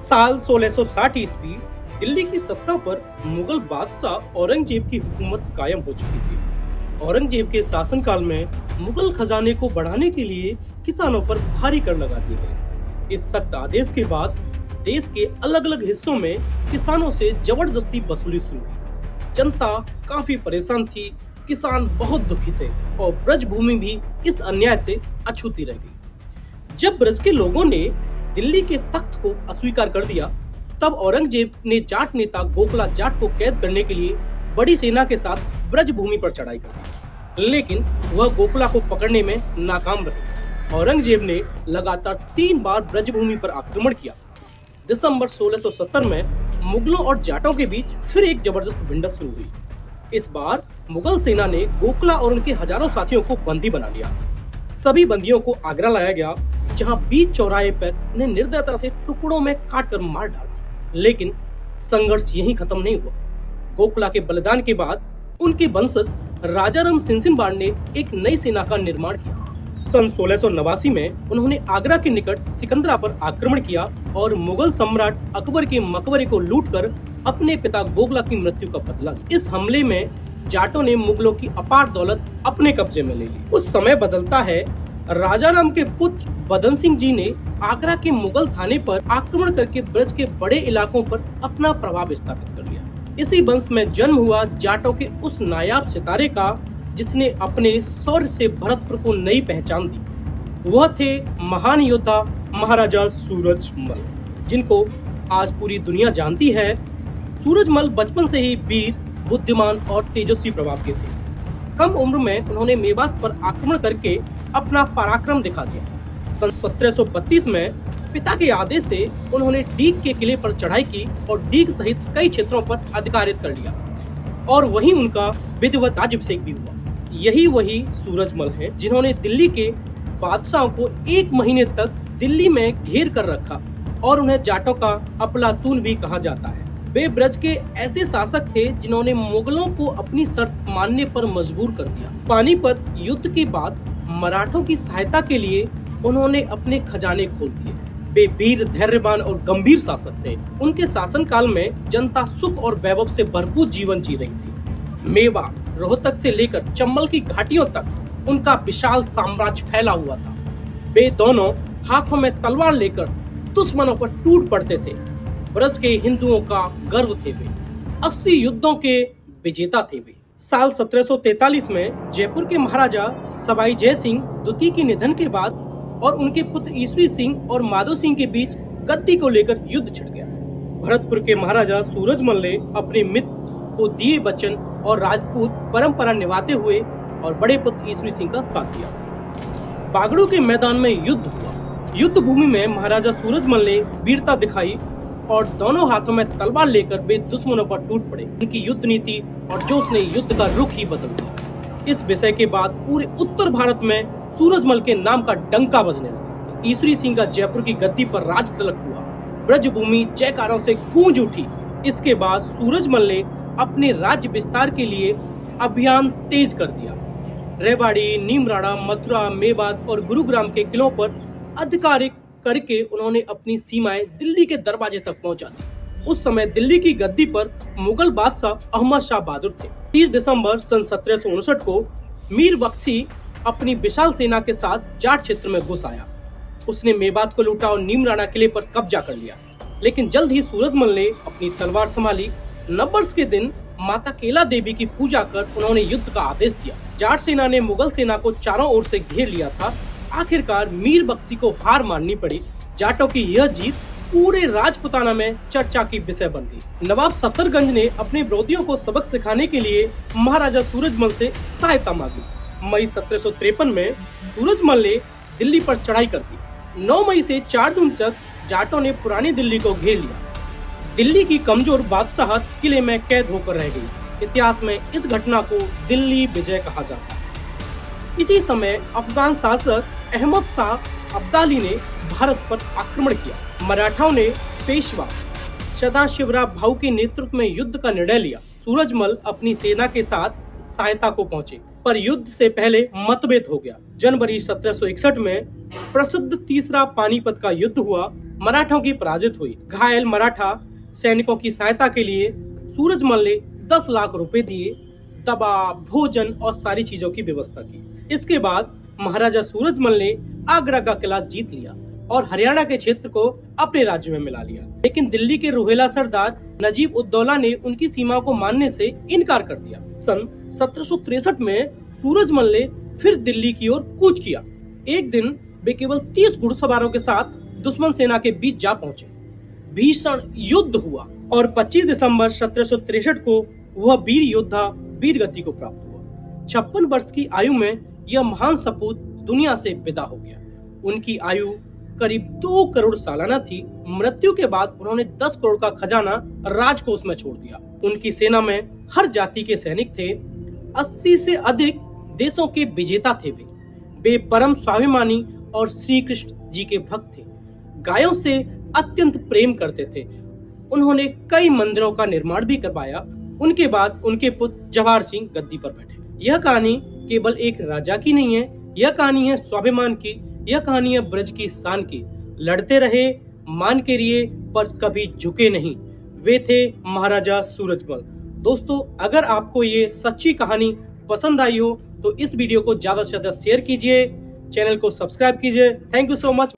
साल 1660 ईस्वी दिल्ली की सत्ता पर मुगल बादशाह औरंगजेब की हुकूमत कायम हो चुकी थी। औरंगजेब के शासनकाल में मुगल खजाने को बढ़ाने के लिए किसानों पर भारी कर लगा दिए गए। इस सख्त आदेश के बाद देश के अलग अलग हिस्सों में किसानों से जबरदस्ती वसूली शुरू हुई। जनता काफी परेशान थी, किसान बहुत दुखी थे और ब्रज भूमि भी इस अन्याय से अछूती रह गई। जब ब्रज के लोगों ने दिल्ली के तख्त को अस्वीकार कर दिया, तब औरंगजेब ने जाट नेता गोखला जाट को कैद करने के लिए बड़ी सेना के साथ ब्रज भूमि पर चढ़ाई कर दी, लेकिन वह गोखला को पकड़ने में नाकाम रहे। औरंगजेब ने लगातार 3 बार ब्रज भूमि पर आक्रमण किया। दिसंबर 1670 में मुगलों और जाटों के बीच फिर एक जबरदस्त भिड़ंत शुरू हुई। इस बार मुगल सेना ने गोखला और उनके हजारों साथियों को बंदी बना लिया। सभी बंदियों को आगरा लाया गया, जहां बीच चौराहे पर उन्हें निर्दयता से टुकड़ों में काटकर मार डाला। लेकिन संघर्ष यहीं खत्म नहीं हुआ। गोखला के बलिदान के बाद उनके वंशज राजाराम सिंसिनबाड़ ने एक नई सेना का निर्माण किया। सन 1689 में उन्होंने आगरा के निकट सिकंदरा पर आक्रमण किया और मुगल सम्राट अकबर के मकबरे को लूटकर अपने पिता गोखला की मृत्यु का बदला लिया। इस हमले में जाटों ने मुगलों की अपार दौलत अपने कब्जे में ले ली। उस समय बदलता है। राजाराम के पुत्र बदन सिंह जी ने आगरा के मुगल थाने पर आक्रमण करके ब्रज के बड़े इलाकों पर अपना प्रभाव स्थापित कर लिया। इसी वंश में जन्म हुआ जाटों के उस नायाब सितारे का, जिसने अपने शौर्य से भरतपुर को नई पहचान दी। वह थे महान योद्धा महाराजा सूरजमल, जिनको आज पूरी दुनिया जानती है। सूरजमल बचपन से ही वीर, बुद्धिमान और तेजस्वी प्रभाव के थे। कम उम्र में उन्होंने मेवात पर आक्रमण करके अपना पराक्रम दिखा दिया। सन 1732 में पिता के आदेश से उन्होंने डीग के किले पर चढ़ाई की और डीग सहित कई क्षेत्रों पर अधिकारित कर लिया और वहीं उनका विधिवत राज्याभिषेक भी हुआ। यही वही सूरजमल है जिन्होंने दिल्ली के बादशाहों को 1 महीने तक दिल्ली में घेर कर रखा और उन्हें जाटों का अफलातून भी कहा जाता है। वे ब्रज के ऐसे शासक थे जिन्होंने मुगलों को अपनी शर्त मानने पर मजबूर कर दिया। पानीपत युद्ध के बाद मराठों की सहायता के लिए उन्होंने अपने खजाने खोल दिए। वे वीर, धैर्यवान और गंभीर शासक थे। उनके शासनकाल में जनता सुख और वैभव से भरपूर जीवन जी रही थी। मेवा, रोहतक से लेकर चंबल की घाटियों तक उनका विशाल साम्राज्य फैला हुआ था। वे दोनों हाथों में तलवार लेकर दुश्मनों पर टूट पड़ते थे। ब्रज के हिंदुओं का गर्व थे वे। 80 युद्धों के विजेता थे वे। साल 1743 में जयपुर के महाराजा सवाई जय सिंह द्वितीय के निधन के बाद और उनके पुत्र ईश्वरी सिंह और माधो सिंह के बीच गद्दी को लेकर युद्ध छिड़ गया। भरतपुर के महाराजा सूरजमल ने अपने मित्र को दिए वचन और राजपूत परंपरा निभाते हुए और बड़े पुत्र ईश्वरी सिंह का साथ दिया। बागड़ू के मैदान में युद्ध हुआ। युद्ध भूमि में महाराजा सूरजमल ने वीरता दिखाई और दोनों हाथों में तलवार लेकर वे दुश्मनों पर टूट पड़े। उनकी युद्ध नीति और जोश ने युद्ध का रुख ही बदल दिया। इस विषय के बाद पूरे उत्तर भारत में सूरजमल के नाम का डंका बजने लगा। ईश्वरी सिंह का जयपुर की गद्दी पर राज तिलक हुआ। ब्रज भूमि जयकारों से गूंज उठी। इसके बाद सूरजमल ने अपने राज्य विस्तार के लिए अभियान तेज कर दिया। रेवाड़ी, नीमराणा, मथुरा, मेवात और गुरुग्राम के किलों पर अधिकार करके उन्होंने अपनी सीमाएं दिल्ली के दरवाजे तक पहुंचा दी। उस समय दिल्ली की गद्दी पर मुगल बादशाह अहमद शाह बहादुर थे। 30 दिसंबर सन 1759 को मीर बख्शी अपनी विशाल सेना के साथ जाट क्षेत्र में घुस आया। उसने मेवात को लूटा और नीमराणा किले पर कब्जा कर लिया। लेकिन जल्द ही सूरजमल ने अपनी तलवार संभाली। नववर्ष के दिन माता केला देवी की पूजा कर उन्होंने युद्ध का आदेश दिया। जाट सेना ने मुगल सेना को चारों ओर से घेर लिया था। आखिरकार मीर बख्शी को हार माननी पड़ी। जाटों की यह जीत पूरे राजपुताना में चर्चा की विषय बन गई। नवाब सफदरगंज ने अपने विरोधियों को सबक सिखाने के लिए महाराजा सूरजमल से सहायता मांगी। मई 1753 में सूरजमल ने दिल्ली पर चढ़ाई कर दी। 9 मई से 4 जून तक जाटों ने पुरानी दिल्ली को घेर लिया। दिल्ली की कमजोर बादशाहत किले में कैद होकर रह गई। इतिहास में इस घटना को दिल्ली विजय कहा जाता है। इसी समय अफगान शासक अहमद शाह अब्दाली ने भारत पर आक्रमण किया। मराठाओं ने पेशवा सदाशिवराव भाऊ के नेतृत्व में युद्ध का निर्णय लिया। सूरजमल अपनी सेना के साथ सहायता को पहुंचे, पर युद्ध से पहले मतभेद हो गया। जनवरी 1761 में प्रसिद्ध तीसरा पानीपत का युद्ध हुआ। मराठों की पराजित हुई। घायल मराठा सैनिकों की सहायता के लिए सूरजमल ने 10 लाख रुपए दिए, दवा, भोजन और सारी चीजों की व्यवस्था की। इसके बाद महाराजा सूरजमल ने आगरा का किला जीत लिया और हरियाणा के क्षेत्र को अपने राज्य में मिला लिया। लेकिन दिल्ली के रोहेला सरदार नजीब उद्दौला ने उनकी सीमाओं को मानने से इनकार कर दिया। सन 1763 में सूरजमल ने फिर दिल्ली की ओर कूच किया। एक दिन वे केवल 30 घुड़सवारों के साथ दुश्मन सेना के बीच जा पहुंचे। भीषण युद्ध हुआ और 25 दिसंबर 1763 को वह वीर योद्धा वीर गति को प्राप्त हुआ। 56 वर्ष की आयु में यह महान सपूत दुनिया से विदा हो गया। उनकी आयु करीब 2 करोड़ सालाना थी। मृत्यु के बाद उन्होंने 10 करोड़ का खजाना राजकोष में छोड़ दिया। उनकी सेना में हर जाति के सैनिक थे। 80 से अधिक देशों के विजेता थे। वे परम स्वाभिमानी और श्री कृष्ण जी के भक्त थे। गायों से अत्यंत प्रेम करते थे। उन्होंने कई मंदिरों का निर्माण भी करवाया। उनके बाद उनके पुत्र जवाहर सिंह गद्दी पर बैठे। यह कहानी केवल एक राजा की नहीं है, यह कहानी है स्वाभिमान की, यह कहानी है ब्रज की शान की। लड़ते रहे, मान के लिए, पर कभी झुके नहीं। वे थे महाराजा सूरजमल। दोस्तों, अगर आपको ये सच्ची कहानी पसंद आई हो तो इस वीडियो को ज्यादा से ज्यादा शेयर कीजिए, चैनल को सब्सक्राइब कीजिए। Thank you so much.